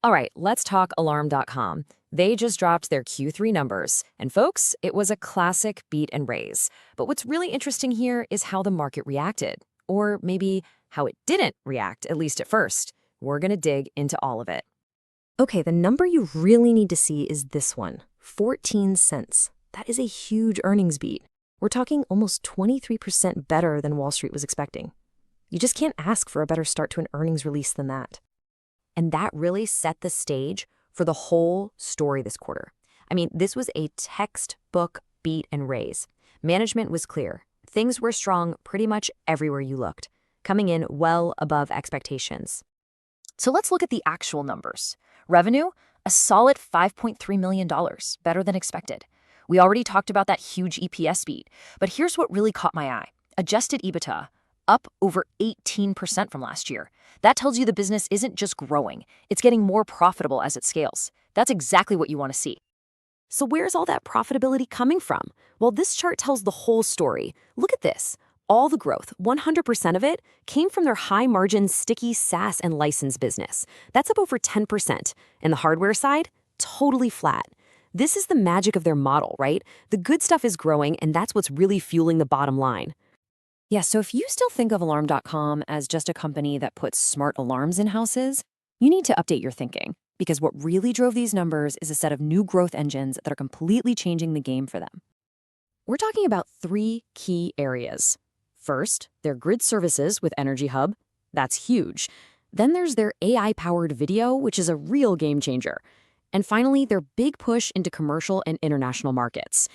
All right, let's talk Alarm.com. They just dropped their Q3 numbers. And folks, it was a classic beat and raise. But what's really interesting here is how the market reacted. Or maybe how it didn't react, at least at first. We're going to dig into all of it. Okay, the number you really need to see is this one, 14 cents. That is a huge earnings beat. We're talking almost 23% better than Wall Street was expecting. You just can't ask for a better start to an earnings release than that. And that really set the stage for the whole story this quarter. I mean, this was a textbook beat and raise. Management was clear. Things were strong pretty much everywhere you looked, coming in well above expectations. So let's look at the actual numbers. Revenue, a solid $5.3 million, better than expected. We already talked about that huge EPS beat, but here's what really caught my eye. Adjusted EBITDA, up over 18% from last year. That tells you the business isn't just growing, it's getting more profitable as it scales. That's exactly what you want to see. So where's all that profitability coming from? Well, this chart tells the whole story. Look at this. All the growth, 100% of it, came from their high-margin, sticky SaaS and license business. That's up over 10%. And the hardware side, totally flat. This is the magic of their model, right? The good stuff is growing, and that's what's really fueling the bottom line. Yeah, so if you still think of Alarm.com as just a company that puts smart alarms in houses, you need to update your thinking, because what really drove these numbers is a set of new growth engines that are completely changing the game for them. We're talking about three key areas. First, their grid services with Energy Hub. That's huge. Then there's their AI-powered video, which is a real game changer. And finally, their big push into commercial and international markets.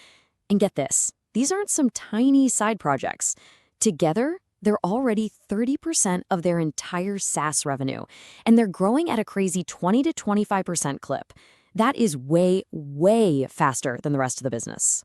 And get this, these aren't some tiny side projects. Together, they're already 30% of their entire SaaS revenue, and they're growing at a crazy 20 to 25% clip. That is way, way faster than the rest of the business.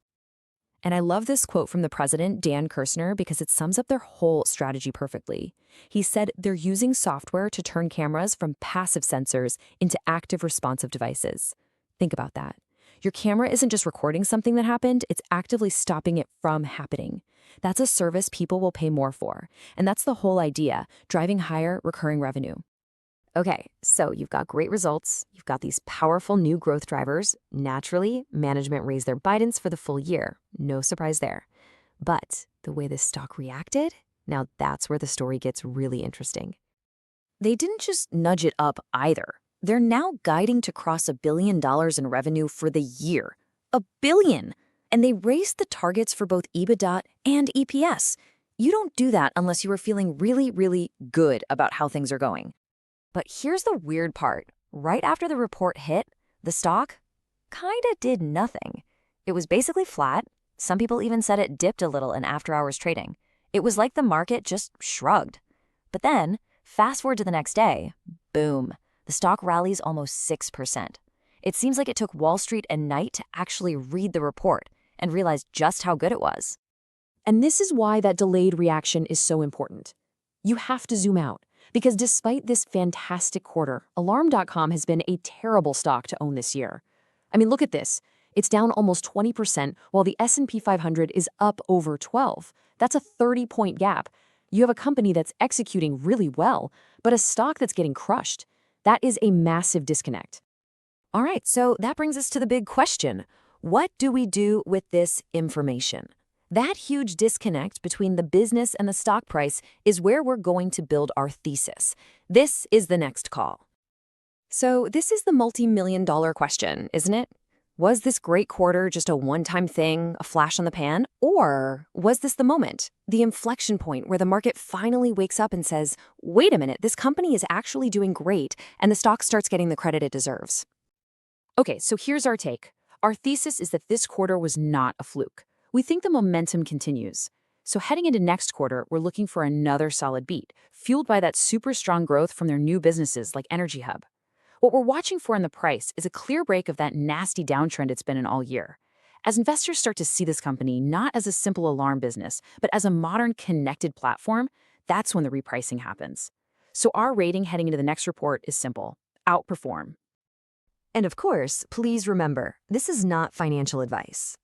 And I love this quote from the president, Dan Kirshner, because it sums up their whole strategy perfectly. He said they're using software to turn cameras from passive sensors into active responsive devices. Think about that. Your camera isn't just recording something that happened, it's actively stopping it from happening. That's a service people will pay more for. And that's the whole idea, driving higher recurring revenue. Okay, so you've got great results, you've got these powerful new growth drivers. Naturally, management raised their guidance for the full year. No surprise there. But the way this stock reacted, now that's where the story gets really interesting. They didn't just nudge it up either. They're now guiding to cross $1 billion in revenue for the year. $1 billion! And they raised the targets for both EBITDA and EPS. You don't do that unless you are feeling really, really good about how things are going. But here's the weird part. Right after the report hit, the stock kinda did nothing. It was basically flat. Some people even said it dipped a little in after-hours trading. It was like the market just shrugged. But then, fast forward to the next day, boom, the stock rallies almost 6%. It seems like it took Wall Street a night to actually read the report and realize just how good it was. And this is why that delayed reaction is so important. You have to zoom out, because despite this fantastic quarter, Alarm.com has been a terrible stock to own this year. I mean, look at this. It's down almost 20%, while the S&P 500 is up over 12. That's a 30-point gap. You have a company that's executing really well, but a stock that's getting crushed. That is a massive disconnect. All right, so that brings us to the big question. What do we do with this information? That huge disconnect between the business and the stock price is where we're going to build our thesis. This is the next call. So this is the multi-million-dollar question, isn't it? Was this great quarter just a one-time thing, a flash on the pan? Or was this the moment, the inflection point where the market finally wakes up and says, wait a minute, this company is actually doing great, and the stock starts getting the credit it deserves? Okay, so here's our take. Our thesis is that this quarter was not a fluke. We think the momentum continues. So heading into next quarter, we're looking for another solid beat, fueled by that super strong growth from their new businesses like Energy Hub. What we're watching for in the price is a clear break of that nasty downtrend it's been in all year. As investors start to see this company not as a simple alarm business, but as a modern connected platform, that's when the repricing happens. So our rating heading into the next report is simple: outperform. And of course, please remember, this is not financial advice.